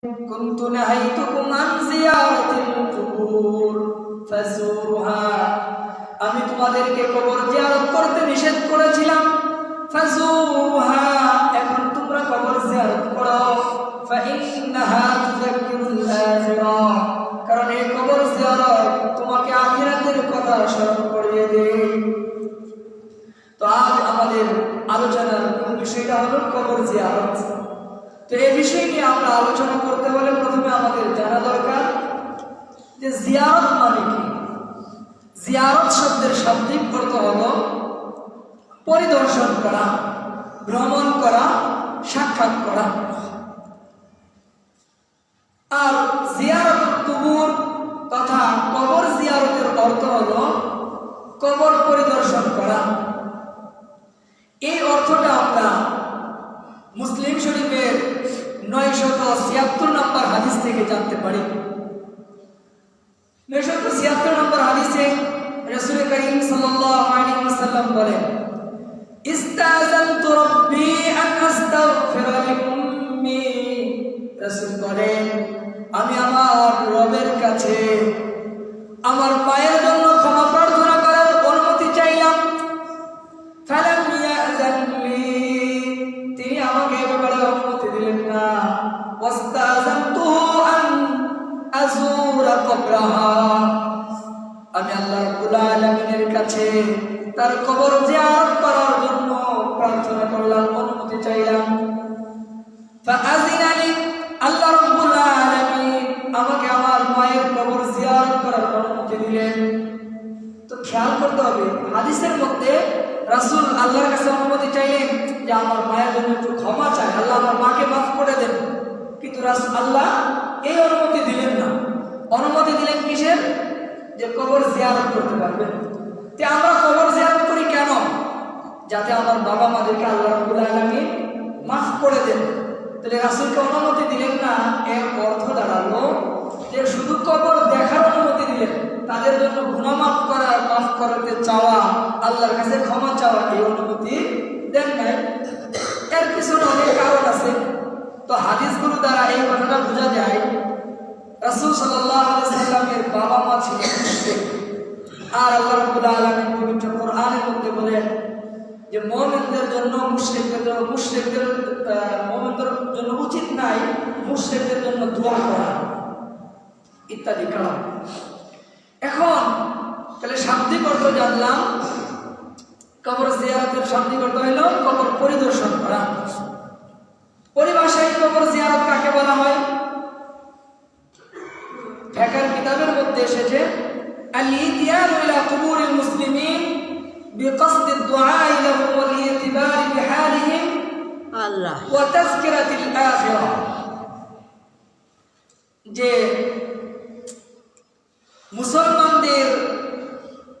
কুনতু নাহাইতুকুম আন জিয়ারাতিল কুবুর ফাজুরুহা, আমি তোমাদেরকে কবর জিয়ারত করতে নিষেধ করেছিলাম। ফাজুরুহা, এখন তোমরা কবর জিয়ারত করো। ফাইন্নাহা তুযাক্কিরুল আখিরাহ, কারণ এই কবর জিয়ারত তোমাকে আখিরাতের কথা স্মরণ করিয়ে দেয়। তো আজ আমাদের আলোচনার মূল বিষয়টা হলো কবর জিয়ারত। তো এই বিষয় নিয়ে আমরা আলোচনা করতে হলে প্রথমে আমাদের জানা দরকার যে জিয়ারত মানে কি। জিয়ারত শব্দের শাব্দিক অর্থ হলো পরিদর্শন করা, ভ্রমণ করা, সাক্ষাৎ করা। আর জিয়ারতুল কুবুর তথা কবর জিয়ারতের অর্থ হলো কবর পরিদর্শন করা। এই অর্থটা আমরা মুসলিম শরীফের 976 নম্বর হাদিস থেকে জানতে পারি। 976 নম্বর হাদিসে রাসূল করিম সাল্লাল্লাহু আলাইহি ওয়াসাল্লাম বলেন, ইস্তাযানতু রাব্বি আন আস্তাগফিরা লিউম্মি। রাসূল বলেন, আমি আমার রবের কাছে আমার মায়ের জন্য ক্ষমা প্রার্থনা করার অনুমতি চাইলাম। ফালাম ইয়াযান লি, তিনি আমাকে এ ব্যাপারে অনুমতি দিলেন না। ওয়াস্তাযানতুহু আন আযুরা কবরাহা, আমি আল্লাহ রাব্বুল আলামিনের কাছে তার কবর জিয়ারত করার জন্য প্রার্থনা করলাম, অনুমতি চাইলাম। ফাআযিনা লি, আল্লাহ রাব্বুল আলামিন আমাকে আমার মায়ের কবর জিয়ারত করার অনুমতি দিলেন। তো খেয়াল করতে হবে, হাদিসের মধ্যে রাসূল আল্লাহর কাছে অনুমতি চাইলেন যে আমার মায়ের জন্য একটু ক্ষমা চাই, আল্লাহ আমার মাকে মাফ করে দেন। কিন্তু রাসূল আল্লাহ এই অনুমতি দিলেন না। অনুমতি দিলেন কিসের? যে কবর জিয়ারত করতে পারবেন। তে আমরা কবর জিয়ারত করি কেন? যাতে আমার বাবা মাদেরকে আল্লাহ রাব্বুল আলামিন মাফ করে দেন। তাহলে রাসূলকে অনুমতি দিলেন না, এর অর্থ দাঁড়ালো যে শুধু কবর দেখার অনুমতি দিলেন, তাদের জন্য গুনাহ মাফ করা, মাফ করতে চাওয়া, আল্লাহর কাছে ক্ষমা চাওয়া, এই অনুমতি দেন নাই। এর পিছনে অনেক কারণ আছে। তো হাদিসগুলো দ্বারা এই কথাটা বোঝা যায় রাসূল সাল্লাল্লাহু আলাইহি ওয়াসাল্লামের বাবা মা ছিলেন মুশরিক। আর আল্লাহ রাব্বুল আলামিন পবিত্র কোরআনের মধ্যে বলেন যে মুমিনদের জন্য মুশরিকদের জন্য উচিত নাই মুশরিকদের জন্য দোয়া করা ইত্যাদি কারণ। এখন তাহলে শাব্দিক অর্থ জানলাম, কবর জিয়ারতের শাব্দিক অর্থ হলো কবর পরিদর্শন করা। পরিভাষায় কবর জিয়ারত কাকে বলা হয়? ঢাকার কিতাবের মধ্যে এসেছে আল-ইতিয়ানু ইলা কুবুরিল মুসলিমিন বিকসদি দুআ লাহুম ওয়াল ইতিবার বিহালিহিম আল্লাহ ওয়া তাযকিরাতিল আখিরাহ, যে মুসলমানদের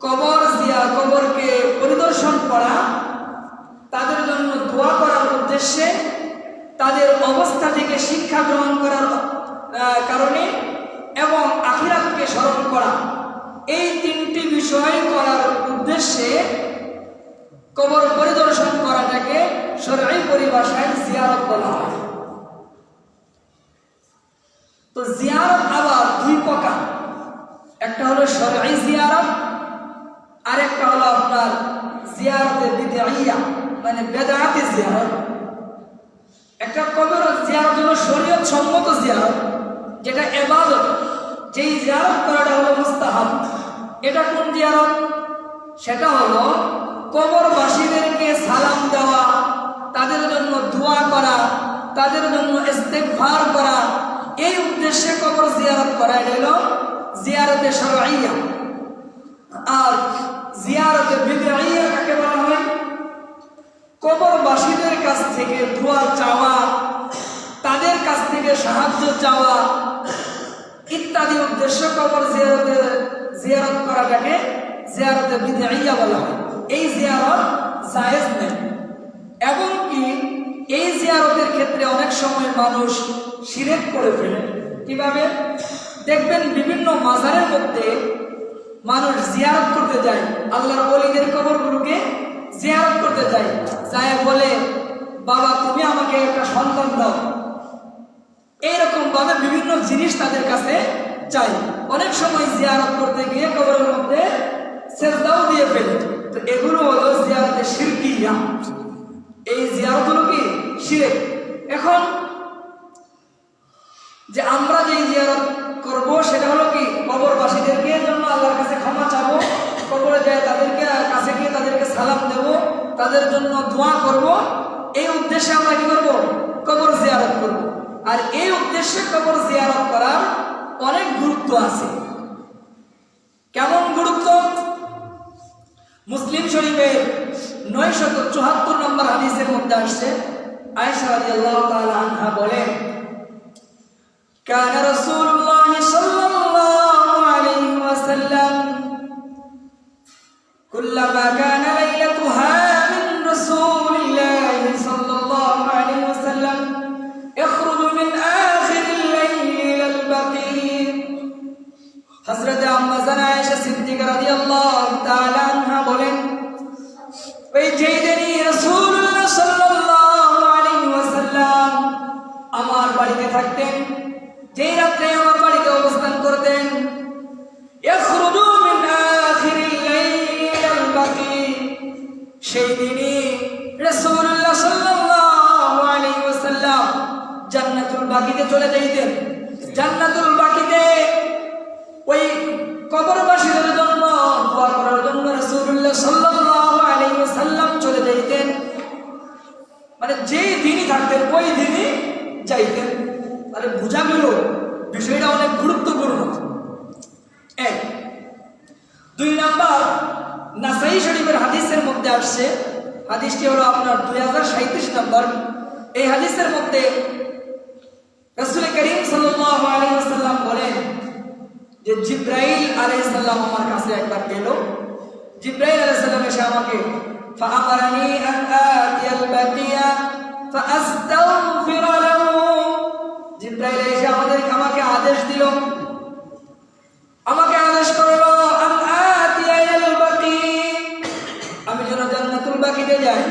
কবরকে পরিদর্শন করা, তাদের জন্য দোয়া করার উদ্দেশ্যে, তাদের অবস্থা থেকে শিক্ষা গ্রহণ করার কারণে এবং আখিরাতকে স্মরণ করা, এই তিনটি বিষয় করার উদ্দেশ্যে কবর পরিদর্শন করাটাকে শরঈ পরিভাষায় জিয়ারত বলা হয়। তো জিয়ারত আবার দুই প্রকার, একটা হলো শরঈ জিয়ারত, আর একটা হলো আপনার জিয়ারতে বিদঈয়া, মানে বেদাতি জিয়ারত। একটা কবর জিয়ারত হলো শরীয়ত সম্মত জিয়ারত, যেটা ইবাদত, যেই জিয়ারত করাটা হলো মুস্তাহাব। এটা কোন জিয়ারত? সেটা হলো কবরবাসীদেরকে সালাম দেওয়া, তাদের জন্য দোয়া করা, তাদের জন্য ইস্তেগফার করা, এই উদ্দেশ্যে কবর জিয়ারত করা, এটা হলো জিয়ারতে শরঈয়া। আর জিয়ারতে বিদঈয়া কাকে বলা হয়? কবরবাসীদের কাছ থেকে দোয়া চাওয়া, তাদের কাছ থেকে সাহায্য চাওয়া ইত্যাদি উদ্দেশ্য কবর জিয়ারত করাটাকে জিয়ারতে বিদঈয়া বলা হয়। এই জিয়ারত জায়েজ নেই, এবং কি এই জিয়ারতের ক্ষেত্রে অনেক সময় মানুষ শিরক করে ফেলে। কিভাবে? দেখবেন বিভিন্ন মাজারের মধ্যে মানুষ জিয়ারত করতে যায়, আল্লাহর ওলিদের কবরগুলোকে জিয়ারত করতে যায়, যায় বলে বাবা তুমি আমাকে একটা সন্তান দাও। এইরকম ভাবে বিভিন্ন জিনিস তাদের কাছে চাই। অনেক সময় জিয়ারত করতে গিয়ে কবরের মধ্যে সেজদাও দিয়ে ফেলে। তো এগুলো হলো জিয়ারতে শিরকিয়া। এই জিয়ারত হলো কি শিরক। এখন যে আমরা যে জিয়ারত করব সেটা হলো কি কবরবাসীদেরকে জন্য আল্লাহর কাছে ক্ষমা চাবো, কবরে যায় তাদেরকে কাছে গিয়ে তাদেরকে সালাম দেব, তাদের জন্য দোয়া করব। এই উদ্দেশ্যে আমরা কি করব? কবর জিয়ারত করব। আর এই উদ্দেশ্যে কবর জিয়ারত করার অনেক গুরুত্ব আছে। কেমন গুরুত্ব? মুসলিম শরীফের 974 নম্বর হাদিসের মধ্যে আসছে, আয়েশা রাদিয়াল্লাহু তাআলা আনহা বলেন, কানা রাসূলুল্লাহ সাল্লাল্লাহু আলাইহি ওয়াসাল্লাম কুল্লামা কানা লাইলাতুহা মিন রাসূলিল্লাহ সাল্লাল্লাহু আলাইহি ওয়াসাল্লাম ইখরুজু মিন আখিরিল লাইলি ইলাল বাকির। হযরত আম্মা জানা আয়েশা সিদ্দিকা রাদিয়াল্লাহু তাআলা আনহা বলেন, ওই যেই দিনই রাসূলুল্লাহ সাল্লাল্লাহু আলাইহি ওয়াসাল্লাম আমার বাড়িতে থাকতেন, যেই রাতে আমার বাড়িতে অবস্থান করতেন, ইখরুজু মিন আখিরিল লাইলি ইলাল বাকির, সেই দিনই রাসূলুল্লাহ সাল্লাল্লাহু আলাইহি ওয়াসাল্লাম জান্নাতুল বাকিতে চলে যাইতেন। জান্নাতুল বাকিতে ওই কবরবাসীদের জন্য দোয়া করার জন্য রাসূলুল্লাহ সাল্লাল্লাহু আলাইহি ওয়াসাল্লাম চলে যাইতেন। মানে যেই দিনই থাকতেন ওই দিনই যাইতেন। তাহলে বোঝা গেল বিষয়টা অনেক গুরুত্বপূর্ণ। এক। 2 নাম্বার, নাসাই শরীফের হাদিসের মধ্যে আসছে, হাদিসটি হলো আপনার 2037 নম্বর। এই হাদিসের মধ্যে রাসূল করিম সাল্লাল্লাহু আলাইহি ওয়াসাল্লাম বলেন যে জিবরাইল আলাইহিস সালাম আমার কাছে একবার এলো। জিবরাইল আলাইহিস সালাম এসে আমাকে ফাআমারানি আন আতিয়াল বাকিয়া ফাআস্তাগফির লাহু, জিবরাইল এসে আমাকে আদেশ দিল, আমাকে আদেশ করলো আন আতিয়াল বাকি, আমি যেন জান্নাতুল বাকিতে যাই।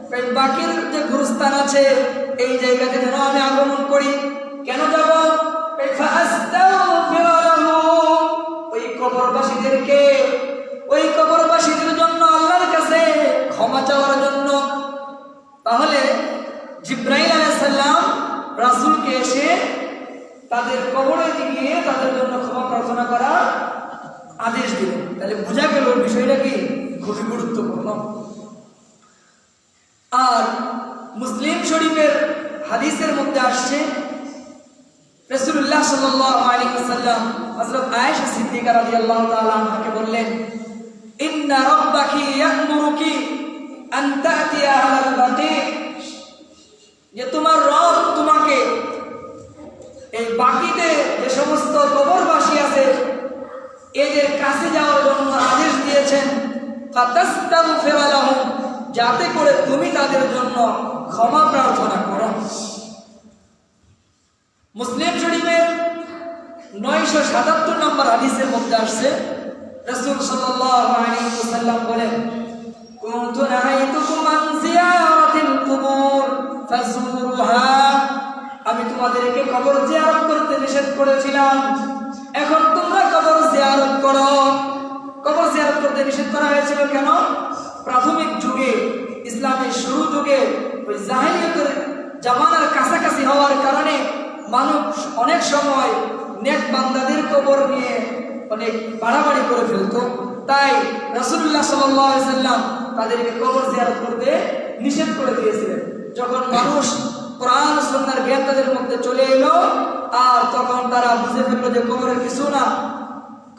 কারণ বাকির যে গুরুস্থান আছে এই জায়গাতে যেন আমি আগমন করি। কেন যাব? ফাআস্তাগফির লাহু, ওই কবরবাসীদেরকে, ওই কবরবাসীদের জন্য আল্লাহর কাছে ক্ষমা চাওয়ার জন্য। তাহলে জিবরাইল আলাইহিস সালাম রাসূলকে এসে তাদের কবরে গিয়ে তাদের জন্য ক্ষমা প্রার্থনা করার আদেশ দিলেন। তাহলে বোঝা গেল বিষয়টা কি খুবই গুরুত্বপূর্ণ। আর মুসলিম শরীফের হাদিসের মধ্যে আসছে, রাসূলুল্লাহ সাল্লাল্লাহু আলাইহি ওয়াসাল্লাম হযরত আয়েশা সিদ্দিকা রাদিয়াল্লাহু তাআলা আনহাকে বললেন, ইন্না রাব্বাকি ইয়া'মুরুকি আন তা'তি আহলাল বাকি, যে তোমার রব তোমাকে এই বাকিতে যে সমস্ত কবরবাসী আছে এদের কাছে যাওয়ার জন্য আদেশ দিয়েছেন, ফাতাস্তাগফির লাহুম, যাতে করে তুমি তাদের জন্য ক্ষমা প্রার্থনা করো। মুসলিম শরীফের 977 নম্বর হাদিসের মধ্যে আসছে, রাসূল সাল্লাল্লাহু আলাইহি ওয়াসাল্লাম বলেন, কুনতু নাহাইতুকুম আন জিয়ারাতিল কুবুর ফাজুরুহা, আমি তোমাদেরকে কবর জিয়ারত করতে নিষেধ করেছিলাম, এখন তোমরা কবর জিয়ারত করো। কবর জিয়ারত করতে নিষেধ করা হয়েছিল কেন? প্রাথমিক যুগে, ইসলামের শুরু যুগে ওই জাহেলিয়াতের জামানার কাছাকাছি হওয়ার কারণে মানুষ অনেক সময় নেক বান্দাদের কবর নিয়ে অনেক বাড়াবাড়ি করে ফেলতো। তাই রাসূলুল্লাহ সাল্লাল্লাহু আলাইহি ওয়াসাল্লাম তাদেরকে কবর জিয়ারত করতে নিষেধ করে দিয়েছিলেন। যখন মানুষ কোরআন সুন্নাহর জ্ঞান তাদের মধ্যে চলে এলো, আর তখন তারা বুঝে ফেললো যে কবরের কিছু না,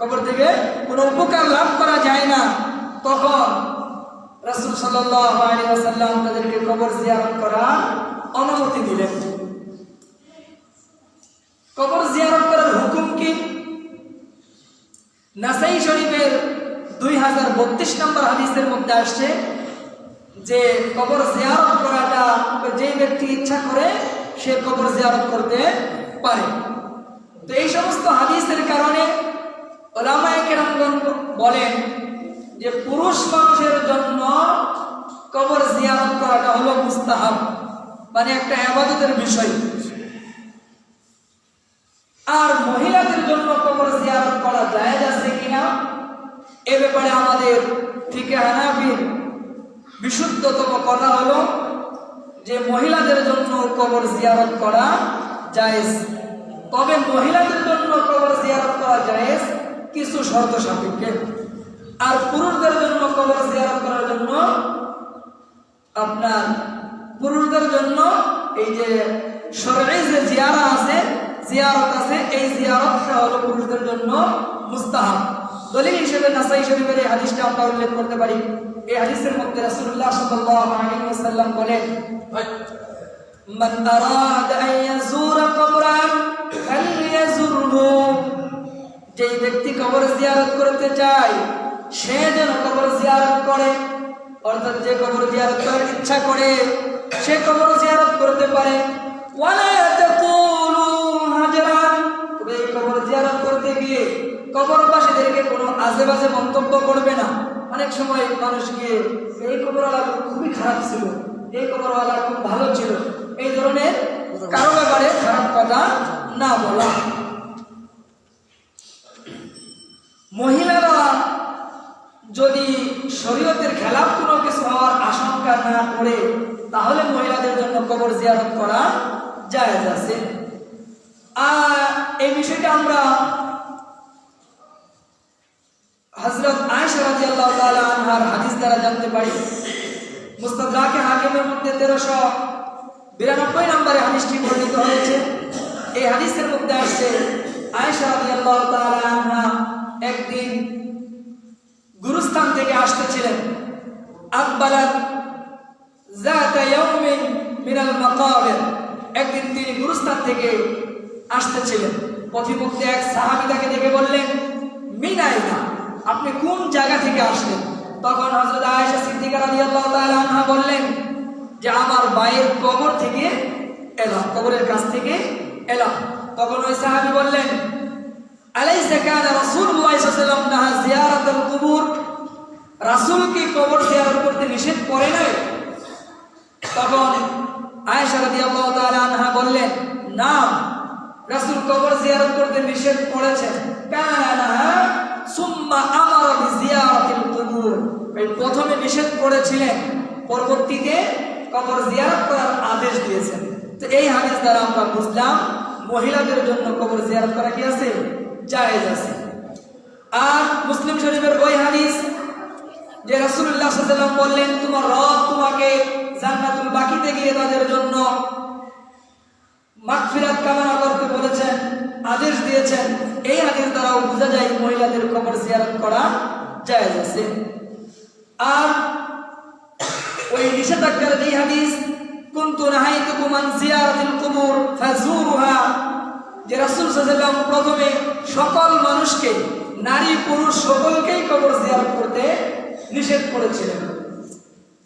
কবর থেকে কোনো উপকার লাভ করা যায় না, তখন রাসূল সাল্লাল্লাহু আলাইহি ওয়াসাল্লাম তাদেরকে কবর জিয়ারত করার অনুমতি দিলেন। কবর জিয়ারত করার হুকুম কি? নাসাই শরীফের 2032 নম্বর হাদিসের মধ্যে আসছে যে কবর জিয়ারত করাটা যে ব্যক্তি ইচ্ছা করে সে কবর জিয়ারত করতে পারে। তো এই সমস্ত হাদিসের কারণে উলামায়ে কেরামগণ বলেন যে পুরুষ মানুষের জন্য কবর জিয়ারত করাটা হলো মুস্তাহাব, মানে একটা ইবাদতের বিষয়। আর মহিলাদের জন্য কবর জিয়ারত করা জায়েজ আছে কিনা এ ব্যাপারে আমাদের ফিকহে হানাফির বিশুদ্ধতম কথা হলো যে মহিলাদের জন্য কবর জিয়ারত করা জায়েজ। তবে মহিলাদের জন্য কবর জিয়ারত করা জায়েজ কিছু শর্ত সাপেক্ষে। আর পুরুষদের জন্য কবর জিয়ারত করার জন্য আপনার পুরুষদের জন্য এই যে শরঈ যে জিয়ারত আছে এই জিয়ারতটা হলো পুরুষদের জন্য মুস্তাহাব। দলিল হিসেবে নাসাই শরীফের এই হাদিসটা আমরা উল্লেখ করতে পারি। এই হাদিসের মধ্যে রাসূলুল্লাহ সাল্লাল্লাহু আলাইহি ওয়াসাল্লাম বলেন, মান আরাদা আন ইয়াজুরা কবরান ফালইয়াজুরহু, যে ব্যক্তি কবর জিয়ারত করতে চায় সে যেন কবর জিয়ারত করে। অর্থাৎ যে কবর জিয়ারত করার ইচ্ছা করে সে কবর জিয়ারত করতে পারে। ওয়ালা তাকুলু হাজরান, তবে এই কবর জিয়ারত করতে গিয়ে কবরবাসীদেরকে কোনো আজেবাজে মন্তব্য করবে না। অনেক সময় মানুষ গিয়ে এই কবরওয়ালা খুবই খারাপ ছিল, এই কবরওয়ালা খুব ভালো ছিল, এই ধরনের কারো ব্যাপারে খারাপ কথা না বলা। মহিলারা যদি শরীয়তের খেলাফ কোনো কিছু হওয়ার আশঙ্কা না করে তাহলে মহিলাদের জন্য কবর জিয়ারত করা জায়েজ আছে। আর এই বিষয়টা আমরা হযরত আয়েশা রাদিয়াল্লাহু তাআলা আনহার হাদিস দ্বারা জানতে পারি। মুস্তাদরাকে হাকিমের মধ্যে 1392 নম্বরে হাদিসটি বর্ণিত হয়েছে। এই হাদিসের মধ্যে আসছে আয়েশা রাদিয়াল্লাহু তাআলা আনহা একদিন গুরুস্থান থেকে আসতেছিলেন। আকবালাত যাতা ইয়াউমিন মিনাল মাকাবির, একদিন তিনি গুরুস্থান থেকে আসতেছিলেন। পথিমধ্যে এক সাহাবী তাকে দেখে বললেন, মিন আইনা, আপনি কোন জায়গা থেকে আসলেন? তখন হযরত আয়েশা সিদ্দিকা রাদিয়াল্লাহু তাআলা আনহা বললেন যে আমার ভাইয়ের কবর থেকে এলাম, কবরের কাছ থেকে এলাম। তখন ওই সাহাবী বললেন, আলাইসা কানা রাসূলুল্লাহ সাল্লাল্লাহু আলাইহি ওয়াসাল্লাম নাহা জিয়ারাতুল কুবুর, রাসূল কি কবর জিয়ারত করতে নিষেধ করে নাই? তখন আয়েশা রাদিয়াল্লাহু তাআলা আনহা বললেন, না, রাসূল কবর জিয়ারত করতে নিষেধ করেছেন। কানা নাহা সুম্মা আমারা বিজিয়ারাতিল কুবুর, প্রথমে নিষেধ করেছিলেন, পরবর্তীতে কবর জিয়ারত করার আদেশ দিয়েছেন। তো এই হাদিস দ্বারা আমরা বুঝলাম মহিলাদের জন্য কবর জিয়ারত করা কি আছে? জায়েজ আছে। আর মুসলিম শরীফের ওই হাদিস যে রাসূলুল্লাহ সাল্লাল্লাহু আলাইহি ওয়াসাল্লাম বললেন, তোমার রব তোমাকে জান্নাতুল বাকিতে গিয়ে তাদের জন্য মাগফিরাত কামনা করতে বলেছেন, আদেশ দিয়েছেন। এই হাদিস দ্বারাও বোঝা যায় মহিলাদের কবর জিয়ারত করা জায়েজ আছে। আর ওই নিষেধাজ্ঞার এই হাদিস কুনতু নাহাইতুকুম আন জিয়ারাতিল কুবুর ফাজুরুহা, যে রাসূল সাল্লাল্লাহু আলাইহি ওয়াসাল্লাম প্রথমে সকল মানুষকে, নারী পুরুষ সকলকেই কবর জিয়ারত করতে নিষেধ করেছিলেন।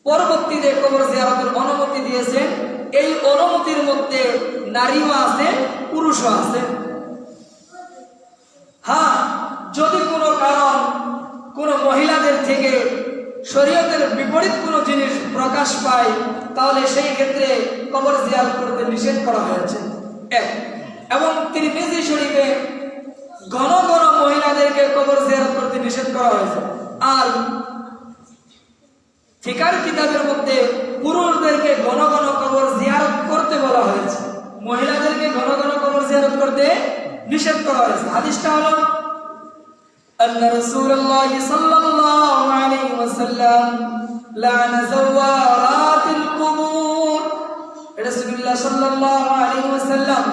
পরবর্তীতে কবর জিয়ারতের অনুমতি দিয়েছেন। এই অনুমতির মধ্যে নারীও আছে, পুরুষও আছে। হ্যাঁ, যদি কোনো কারণ কোনো মহিলাদের থেকে শরীয়তের বিপরীত কোনো জিনিস প্রকাশ পায় তাহলে সেই ক্ষেত্রে কবর জিয়ারত করতে নিষেধ করা হয়েছে। এবং তিরমিজি শরীফে ঘন ঘন মহিলাদেরকে কবর জিয়ারত করতে নিষেধ করা হয়েছে। আর ফিকার কিতাবের মধ্যে পুরুষদেরকে ঘন ঘন কবর জিয়ারত করতে বলা হয়েছে, মহিলাদেরকে ঘন ঘন কবর জিয়ারত করতে নিষেধ করা হয়েছে। হাদিসটা হলো আন্না রাসূলুল্লাহ সাল্লাল্লাহু আলাইহি ওয়াসাল্লাম লা'না যাওয়ারাতিল কুবুর, রাসূলুল্লাহ সাল্লাল্লাহু আলাইহি ওয়াসাল্লাম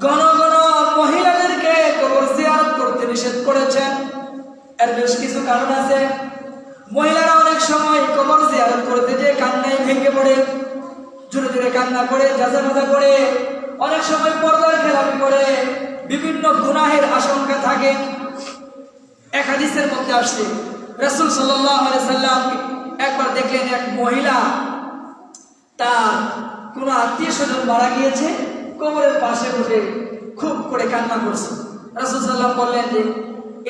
ঘন ঘন মহিলাদেরকে কবর জিয়ারত করতে নিষেধ করেছেন। এর বেশ কিছু কারণ আছে। মহিলারা অনেক সময় কবর জিয়ারত করতে যে কান্নায় ভেঙে পড়ে, জোরে জোরে কান্না করে, জাজা করে, অনেক সময় পর্দার খেলাপি করে, বিভিন্ন গুনাহের আশঙ্কা থাকে। এক হাদিসের মধ্যে আসছে রাসূল সাল্লাল্লাহু আলাইহি সাল্লাম একবার দেখলেন এক মহিলা, তার কোনো আত্মীয় স্বজন মারা গিয়েছে, কবরের পাশে বসে খুব করে কান্না করছে। রাসূল সাল্লাল্লাহু বললেন যে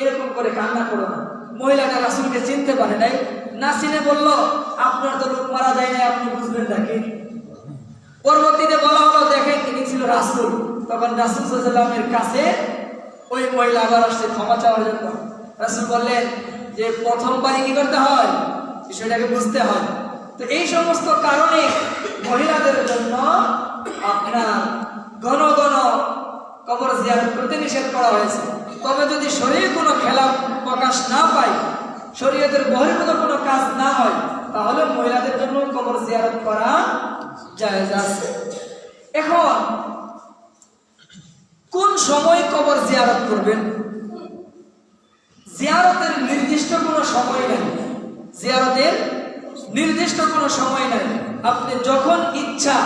এরকম করে কান্না করো না। মহিলাটা রাসূলকে চিনতে পারে নাই, না চিনে বলল, আপনার তো লোক মারা যায় না, আপনি বুঝবেন নাকি? পরবর্তীতে বলা হলো, দেখেন তিনি ছিল রাসূল। তখন রাসূল সাল্লাল্লাহু আলাইহি ওয়াসাল্লামের কাছে ওই মহিলা আবার আসছে ক্ষমা চাওয়ার জন্য। রাসূল বললেন যে প্রথমবারই কি করতে হয়, বিষয়টাকে বুঝতে হয়। তো এই সমস্ত কারণে মহিলাদের জন্য আপনার ঘন ঘন কবর জিয়ারত করতে নিষেধ করা হয়েছে। তবে যদি শরীরে কোনো খেলা প্রকাশ না পায়, শরীয়তের বহির্ভূত কোনো কাজ না হয়, তাহলে মহিলাদের জন্য কবর জিয়ারত করা জায়েজ আছে। এখন কোন সময় কবর জিয়ারত করবেন? জিয়ারতের নির্দিষ্ট কোনো সময় নাই। জিয়ারতের নির্দিষ্ট কোনো সময় নাই। আপনি যখন ইচ্ছা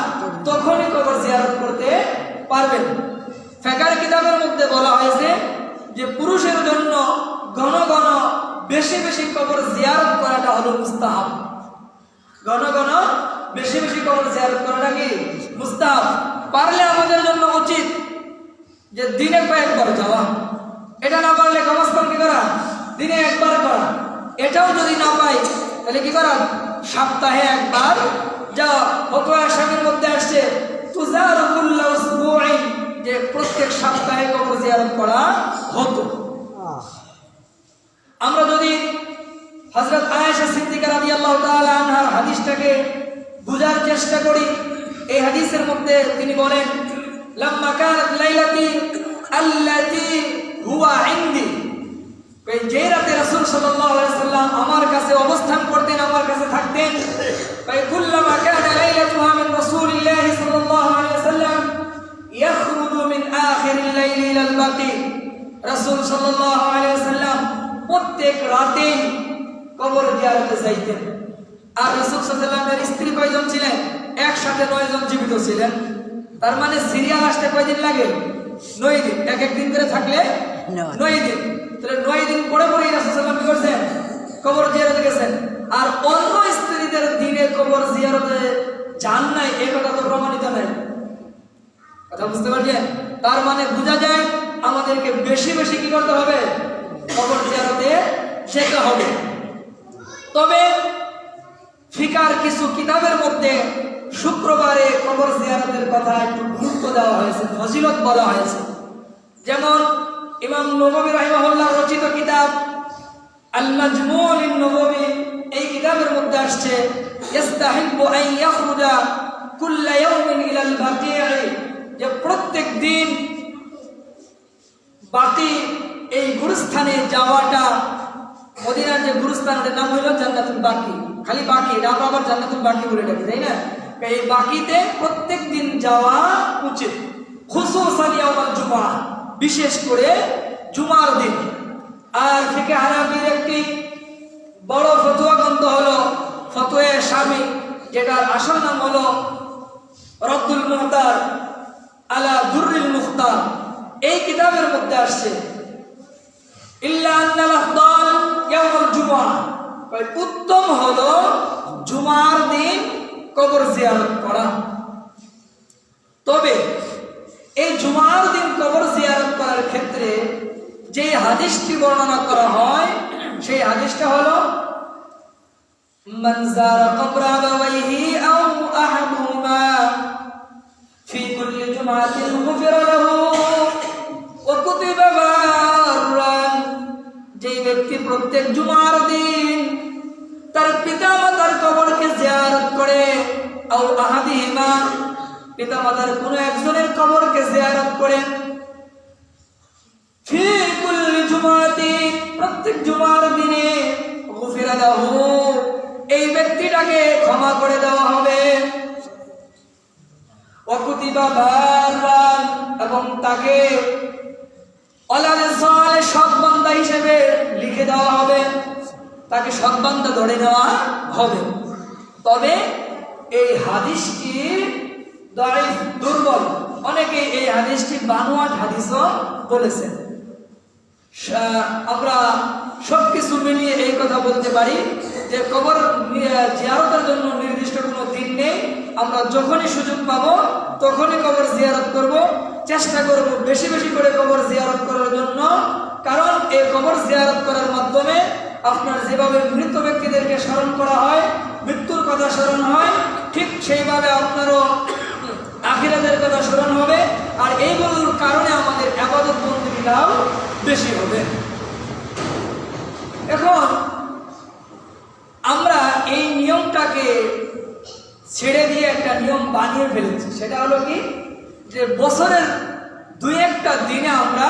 তখনই কবর জিয়ারত করতে পারবেন। ফিকহের কিতাবের মধ্যে বলা হয়েছে যে পুরুষের জন্য ঘন ঘন বেশি বেশি কবর জিয়ারত করাটা হলো মুস্তাহাব। ঘন ঘন বেশি বেশি কবর জিয়ারত করাটা কি মুস্তাহাব। পারলে আমাদের জন্য উচিত যে দিনে কয়েকবার যাওয়া। এটা না পারলে কমস কম কি করা, দিনে একবার করা। এটাও যদি না পাই তাহলে কি করা, সপ্তাহে একবার যাওয়া। ফতোয়া শামির মধ্যে আসছে তুজারু কুল্লু উসবুইন, যে প্রত্যেক সপ্তাহে কবর জিয়ারত করা হতো। আমরা যদি হযরত আয়েশা সিদ্দিকা রাদিয়াল্লাহু তাআলা আনহার হাদিসটাকে বুঝার চেষ্টা করি, এই হাদিসের মধ্যে তিনি বলেন লাম্মা কানাত লাইলাতি আল্লাতী হুয়া ইনদি, যে রাতে রাসূল সাল্লাল্লাহু আলাইহি ওয়াসাল্লাম আমার কাছে অবস্থান করতেন, আমার কাছে থাকতেন, কুল্লামা কানা লাইলাতুহা মিন রাসূলিল্লাহি সাল্লাল্লাহু আলাইহি ওয়াসাল্লাম ইয়াখরুজু মিন আখিরিল লাইলি ইলাল বাকি। রাসূল সাল্লাল্লাহু আলাইহি ওয়াসাল্লাম প্রত্যেক রাতে কবর জিয়ারতে যাইতেন। আর রাসূল সাল্লাল্লাহু আলাইহি ওয়াসাল্লামের স্ত্রী কয়জন ছিলেন? একসাথে 9 জন জীবিত ছিলেন। তার মানে সিরিয়াল আসতে কয়দিন লাগে? 9 দিন। এক এক দিন করে থাকলে 9 দিন। তাহলে 9 দিন পরে পরেই রাসূল সাল্লাল্লাহু আলাইহি ওয়াসাল্লাম কি করছেন? কবর জিয়ারতে গেছেন। আর অন্য স্ত্রীদের দিনে কবর জিয়ারতে যান নাই, এই কথা তো প্রমাণিত নাই। কথা বুঝতে পারছেন? তার মানে বোঝা যায় আমাদেরকে বেশি বেশি কি করতে হবে, কবর জিয়ারতে যেতে হবে। তবে ফিকার কিছু কিতাবের মধ্যে শুক্রবারে কবর জিয়ারতের কথা একটু গুরুত্ব দেওয়া হয়েছে, ফজিলত বলা হয়েছে। যেমন ইমাম নববী রাহিমাহুল্লাহ রচিত কিতাব আল মাজমু' লিন নববী, এই কিতাবের মধ্যে আসছে ইস্তাহিব্বু আন ইয়াখরুজা কুল্লা ইয়াউমিন ইলাল বাকি'i, যে প্রত্যেক দিন বাকি এই গুরুস্থানে যাওয়াটা, মদিনার যে গুরুস্থানের নাম হলো জান্নাতুল বাকি, খালি বাকি, এটা আমরা আবার জান্নাতুল বাকি বলে ডাকি, তাই না? এই বাকিতে প্রত্যেক দিন যাওয়া উচিত, খুসুসান ইয়াউমুল জুমআ, বিশেষ করে জুমার দিন। আর ফিকহে হানাফির একটি বড় ফতোয়া গ্রন্থ হলো ফতোয়া শামী, যেটার আসল নাম হলো রদ্দুল মুহতার আলা দুররিল মুখতার। এই কিতাবের মধ্যে আসছে ইল্লা আন্নাল আফদাল ইয়াউমুল জুমআ, উত্তম হলো জুমার দিন কবর জিয়ারত করা। তবে এই জুমার দিন কবর জিয়ারত করার ক্ষেত্রে যে হাদিসটি বর্ণনা করা হয়, সেই হাদিসটা হলো মান যারা কবর আবাওয়াইহি আও আহাদুহুমা ফি কুল্লি জুমআতিন গুফিরা লাহু ওয়া কুতিবা বাররান, যে ব্যক্তি প্রত্যেক জুমার দিন তার পিতামাতার কবরকে জিয়ারত করে, আও আহাদিহিমা, পিতামাতার কোন একজনের কবরকে জিয়ারত করে, ফি কুল্লি জুমআতিন, প্রত্যেক জুমার দিনে, গুফিরা লাহু, এই ব্যক্তিটাকে ক্ষমা করে দেওয়া হবে, ওয়া কুতিবা বাররান, এবং তাকে ওয়ালাদে সালেহ সৎ বান্দা হিসেবে লিখে দেওয়া হবে, তাকে সৎ বান্দা ধরে নেওয়া হবে। তবে এই হাদিসটি দাঈফ, দুর্বল। অনেকে এই হাদিসটি বানোয়াট হাদিসও বলেছেন। আমরা সবকিছু মিলিয়ে এই কথা বলতে পারি যে কবর জিয়ারতের জন্য নির্দিষ্ট কোনো দিন নেই। আমরা যখনই সুযোগ পাবো তখনই কবর জিয়ারত করব, চেষ্টা করব বেশি বেশি করে কবর জিয়ারত করার জন্য। কারণ এই কবর জিয়ারত করার মাধ্যমে আপনার যেভাবে মৃত ব্যক্তিদেরকে স্মরণ করা হয়, মৃত্যুর কথা স্মরণ হয়, ঠিক সেইভাবে আপনারও আখিরাতের কথা স্মরণ হবে, আর এইগুলোর কারণে আমাদের ইবাদত বন্দেগীটাও বেশি হবে। এখন আমরা এই নিয়মটাকে ছেড়ে দিয়ে একটা নিয়ম বানিয়ে ফেলেছি, সেটা হলো কি যে বছরের 2-1টা দিনে আমরা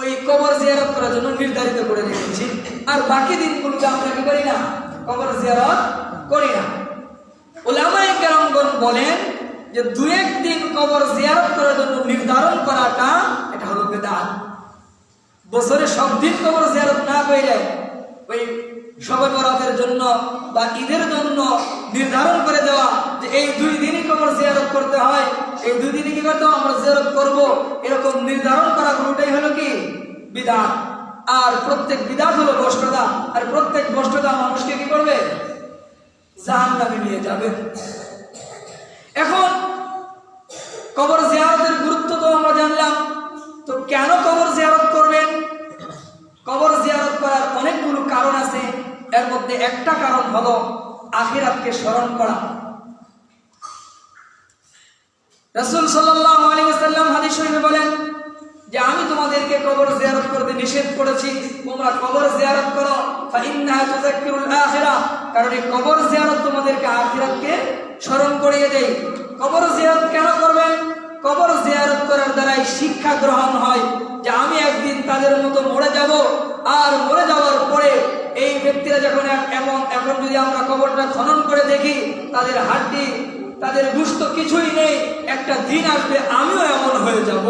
ওই কবর জিয়ারত করার জন্য নির্ধারিত করে রেখেছি, আর বাকি দিনগুলোতে আমরা কি করি না, কবর জিয়ারত করি না। উলামায়ে কেরামগণ বলেন যে 2-1 দিন কবর জিয়ারত করার জন্য নির্ধারণ করাটা এটা হলো বিদআত। বছরে সব দিন কবর জিয়ারত না করে ওই শবে বরাতের জন্য বা ঈদের জন্য নির্ধারণ করে দেওয়া যে এই 2 দিনই কবর জিয়ারত করতে হয়, এই 2 দিনই কি করতে আমরা জিয়ারত করব, এরকম নির্ধারণ করা কোনটাই হলো কি বিদআত। আর প্রত্যেক বিদআত হলো ভ্রষ্টতা, আর প্রত্যেক ভ্রষ্টতা মানুষকে কি করবে, জাহান্নামে নিয়ে যাবে। এখন কবর জিয়ারতের গুরুত্ব তো আমরা জানলাম, তো কেন কবর জিয়ারত করবেন? কবর জিয়ারত করার অনেকগুলো কারণ আছে, এর মধ্যে একটা কারণ হলো আখিরাতকে স্মরণ করা। রাসূল সাল্লাল্লাহু আলাইহি ওয়াসাল্লাম হাদিস শরীফে বলেন যে আমি তোমাদেরকে কবর জিয়ারত করতে নিষেধ করেছি, তোমরা কবর জিয়ারত করো, ফাইন্নাহা তুযাক্কিরুল আখিরাহ, কারণ এই কবর জিয়ারত তোমাদেরকে আখিরাতকে স্মরণ করিয়ে দেয়। কবর জিয়ারত কেন করবেন? কবর জিয়ারত করার দ্বারাই শিক্ষা গ্রহণ হয় যে আমি একদিন তাদের মতো মরে যাব, আর মরে যাওয়ার পরে এই ব্যক্তিরা যখন এখন যদি আমরা কবরটা খনন করে দেখি তাদের হাড্ডি তাদের গোশত কিছুই নেই, একটা দিন আসবে আমিও এমন হয়ে যাব,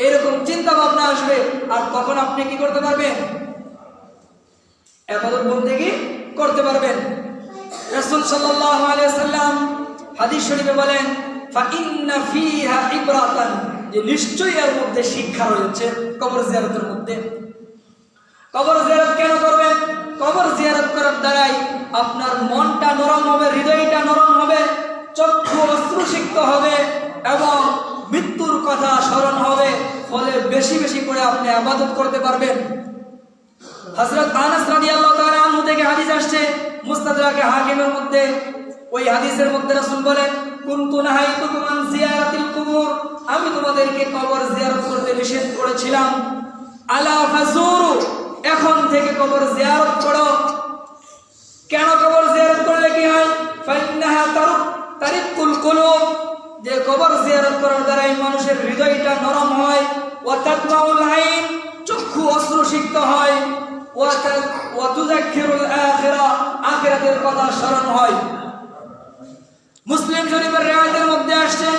এরকম চিন্তা ভাবনা আসবে, আর তখন আপনি কি করতে পারবেন, ইবাদত বন্দেগী করতে পারবেন। রাসূল সাল্লাল্লাহু আলাইহি ওয়াসাল্লাম হাদিস শরীফে বলেন ফাইন্না ফিহা ইবরাতান, যে নিশ্চয়ই এর মধ্যে শিক্ষা রয়েছে কবর জিয়ারতের মধ্যে। কবর জিয়ারত কেন করবেন? কবর জিয়ারত করার দ্বারাই আপনার মনটা নরম হবে, হৃদয়টা নরম হবে, চক্ষু অশ্রুসিক্ত হবে এবং মৃত্যুর কথা স্মরণ হবে, ফলে বেশি বেশি করে আপনি ইবাদত করতে পারবেন। হযরত আনাস রাদিয়াল্লাহু তাআলা আনহু থেকে হাদিস আসছে মুস্তাদরাকে হাকিমের মধ্যে, ওই হাদিসের মধ্যে রাসূল বলেন কুনতু নাহাইতুকুম আন জিয়ারাতিল কুবুর, আমি তোমাদেরকে কবর জিয়ারত করতে নিষেধ করেছিলাম, আলা ফাজুরু, এখন থেকে কবর জিয়ারত করো। কেন কবর জিয়ারত করলে কি হয়? ফাইন্নাহা তারিকুল কুলুব, যে কবর জিয়ারত করার দ্বারাই মানুষের হৃদয়টা নরম হয়, ওয়া তাতমাউল আইন, চক্ষু অশ্রুসিক্ত হয়, ওয়া তুযাক্কিরুল আখিরাহ, আখিরাতের কথা স্মরণ হয়। মুসলিম শরীফের রিওয়ায়াতের মধ্যে আসছে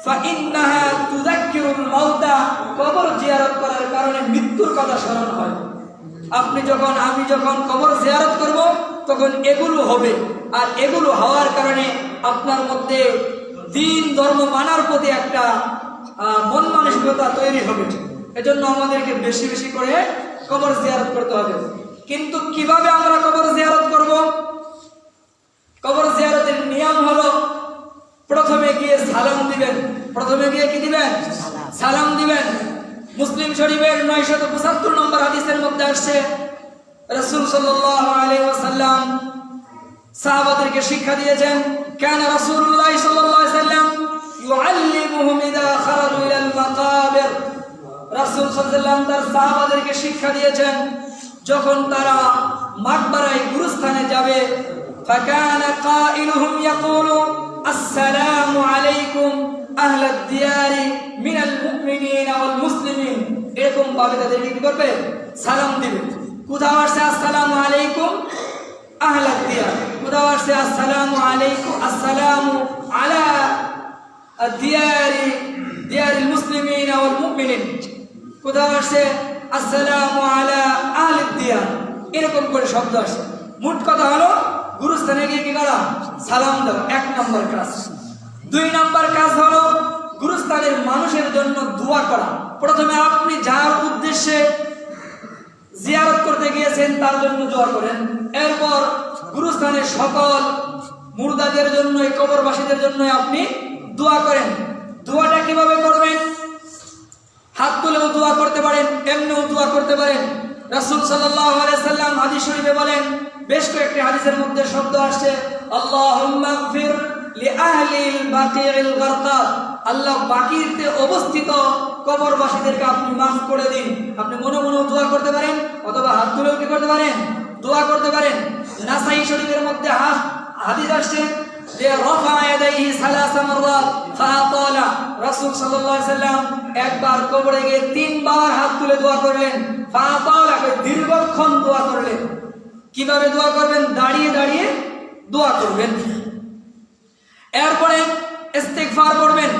ফাইন্নাহা তুযাক্কিরুল মাউতা, কবর জিয়ারত করার কারণে মৃত্যুর কথা স্মরণ হয়। আমি যখন কবর জিয়ারত করব তখন এগুলো হবে, আর এগুলো হওয়ার কারণে আপনার মধ্যে দিন ধর্ম মানার প্রতি একটা মন মানসিকতা তৈরি হবে। এজন্য আমাদেরকে বেশি বেশি করে কবর জিয়ারত করতে হবে। কিন্তু কিভাবে আমরা কবর জিয়ারত করব? কবর জিয়ারতের নিয়ম হলো প্রথমে গিয়ে সালাম দিবেন। প্রথমে গিয়ে কি দিবেন? সালাম দিবেন। মুসলিম শরীফের 975 নম্বর হাদিসের মধ্যে আসছে রাসূল সাল্লাল্লাহু আলাইহি ওয়াসাল্লাম সাহাবাদেরকে শিক্ষা দিয়েছেন, কানা রাসূলুল্লাহ সাল্লাল্লাহু আলাইহি ওয়াসাল্লাম ইউআল্লিমুহুম ইযা খারাজু ইলাল মাকাবির, রাসূল সাল্লাল্লাহু আলাইহি ওয়াসাল্লাম তার সাহাবাদেরকে শিক্ষা দিয়েছেন যখন তারা মাকবারায় গুরুস্থানে যাবে, ফাকানা কাইলুহুম ইয়াকুলু আসসালামু আলাইকুম আহলাদ দিয়ারি মিনাল মুমিনিনা ওয়াল মুসলিমিন, এরকম ভাবে তাদেরকে কি করবে? সালাম দিবে। কোথাও আসছে আসসালামু আলাইকুম আহলাদ দিয়ার, কোথাও আসছে আসসালামু আলাইকুম আসসালামু আলা দিয়ারিল মুসলিমিনা ওয়াল মুমিনিন, কোথাও আসছে আসসালামু আলা আহলিদ দিয়ার, এরকম করে শব্দ আসে। মোট কথা হলো গুরুস্থানে গিয়ে কি করা? সালাম দেওয়া, 1 নম্বর কাজ। 2 নম্বর কাজ হলো গুরুস্থানের মানুষের জন্য দোয়া করা। প্রথমে আপনি যার উদ্দেশ্যে জিয়ারত করতে গিয়েছেন তার জন্য দোয়া করেন, এরপর গুরুস্থানের সকল মুর্দাদের জন্য, এই কবরবাসীদের জন্য আপনি দোয়া করেন। দোয়াটা কিভাবে করবেন? হাত তুলেও দোয়া করতে পারেন, এমনিও দোয়া করতে পারেন। রাসূল সাল্লাল্লাহু আলাইহি সাল্লাম হাদিস শরীফে বলেন, বেশ কয়েকটি হাদিসের মধ্যে শব্দ আসছে আল্লাহুম্মা গফির লিআহলিল বাকিউল গারকাদ, আল্লাহ বাকিতে অবস্থিত কবরবাসীদেরকে আপনি মাফ করে দিন। আপনি মনে মনে দোয়া করতে পারেন, অথবা হাত তুলেও কি করতে পারেন, দোয়া করতে পারেন। নাসাই শরীফের মধ্যে হাদিস আসছে যে রাফা ইয়াদাইহি সালাসা মাররাত ফাতালা, রাসূল সাল্লাল্লাহু আলাইহি সাল্লাম একবার কবরে গিয়ে 3 বার হাত তুলে দোয়া করলেন। ফাতালা দীর্ঘক্ষণ দোয়া করলেন। কিভাবে দোয়া করবেন? দাঁড়িয়ে দাঁড়িয়ে দোয়া করবেন। এরপরে ইস্তিগফার করবেন।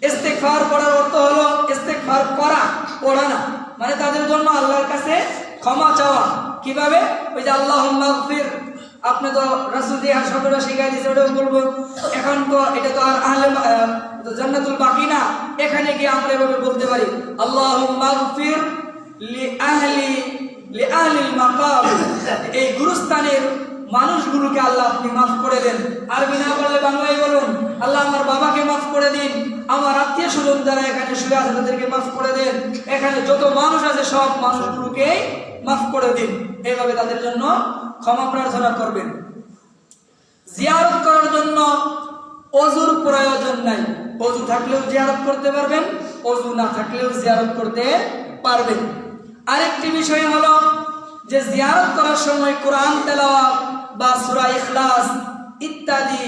ইস্তিগফার করার অর্থ হলো ইস্তিগফার করা, পড়া না, মানে তাদের জন্য আল্লাহর কাছে ক্ষমা চাওয়া। কিভাবে? ওই যে আল্লাহুম্মা গফির, আপনি তো রাসূল দিয়ে শব্দটা শিখাই দিয়েছে, ওটাও বলবো। এখন তো এটা তো আর আহলে জান্নাতুল বাকি না, এখানে গিয়ে আমরা এভাবে বলতে পারি আল্লাহুম্মা গফির লিআহলিল মাকাম, এই গুরুস্থানের মানুষগুলোকে আল্লাহ আপনি মাফ করে দেন। আরবি না বললে বাংলায় বলুন, আল্লাহ আমার বাবাকে মাফ করে দিন, আমার আত্মীয় স্বজন যারা এখানে শুয়ে আছে তাদেরকে মাফ করে দেন, এখানে যত মানুষ আছে সব মানুষগুলোকে মাফ করে দিন। এইভাবে তাদের জন্য ক্ষমা প্রার্থনা করবেন। জিয়ারত করার জন্য ওযুর প্রয়োজন নাই। ওযু থাকলেও জিয়ারত করতে পারবেন, ওযু না থাকলেও জিয়ারত করতে পারবেন। আরেকটি বিষয় হলো যে জিয়ারত করার সময় কোরআন তেলাওয়াত বা সূরা ইখলাস ইত্যাদি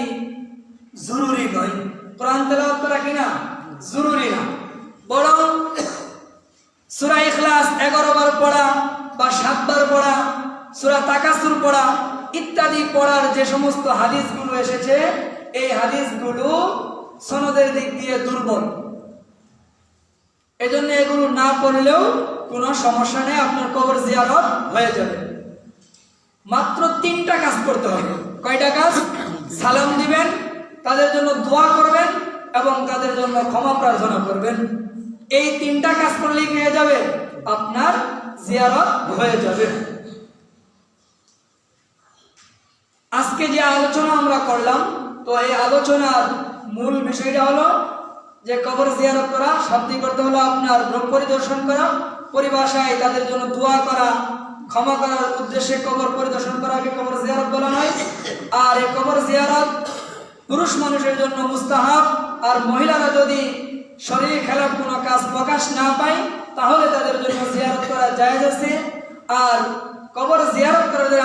জরুরি নয়। কোরআন তেলাওয়াত করা কিনা জরুরি না, বরং সূরা ইখলাস 11 বার পড়া বা 7 বার পড়া, সূরা তাকাসুর পড়া ইত্যাদি পড়ার যে সমস্ত হাদিসগুলো এসেছে, এই হাদিসগুলো সনদের দিক দিয়ে দুর্বল। এজন্য এগুলো না পড়লেও কোনো সমস্যা নেই, আপনার কবর জিয়ারত হয়ে যাবে। মাত্র 3টা কাজ করতে হবে। কয়টা কাজ? সালাম দিবেন, তাদের জন্য দোয়া করবেন এবং তাদের জন্য ক্ষমা প্রার্থনা করবেন। এই 3টা কাজ করলেই হয়ে যাবে, আপনার জিয়ারত হয়ে যাবে। আজকে যে আলোচনা আমরা করলাম, তো এই আলোচনার মূল বিষয়টা হলো যে কবর জিয়ারত করা, শান্তি করতে হলো আপনার রোগ পরিদর্শন করা, পরিভাষায় তাদের জন্য দোয়া করা, ক্ষমা করার উদ্দেশ্যে কবর পরিদর্শন করাকে কবর জিয়ারত বলা হয়। আর এই কবর জিয়ারত পুরুষ মানুষের জন্য মুস্তাহাব, আর মহিলারা যদি শরীর খেলার কোনো কাজ প্রকাশ না পায় তাহলে তাদের জন্য জিয়ারত করা জায়েজ আছে। আর কবর জিয়ারত করলে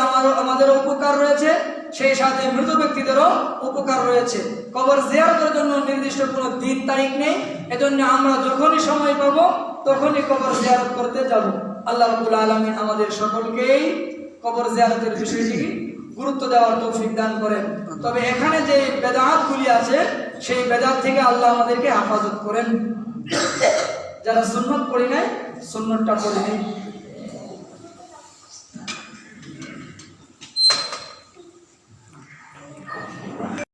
আমাদের উপকার রয়েছে, সেই সাথে মৃত ব্যক্তিদেরও উপকার রয়েছে। কবর জিয়ারতের জন্য নির্দিষ্ট কোনো দিন তারিখ নেই, এজন্য আমরা যখনই সময় পাবো তখনই কবর জিয়ারত করতে যাব। আল্লাহ রাব্বুল আলামিন আমাদের সকলকেই কবর জিয়ারতের বিষয়টি গুরুত্ব দেওয়ার তৌফিক দান করেন। তবে এখানে যে বেদাতগুলি আছে সেই বেদাত থেকে আল্লাহ আমাদেরকে হেফাজত করেন। যারা সুন্নত পড়ি নাই, সুন্নতটা পড়ি নাই।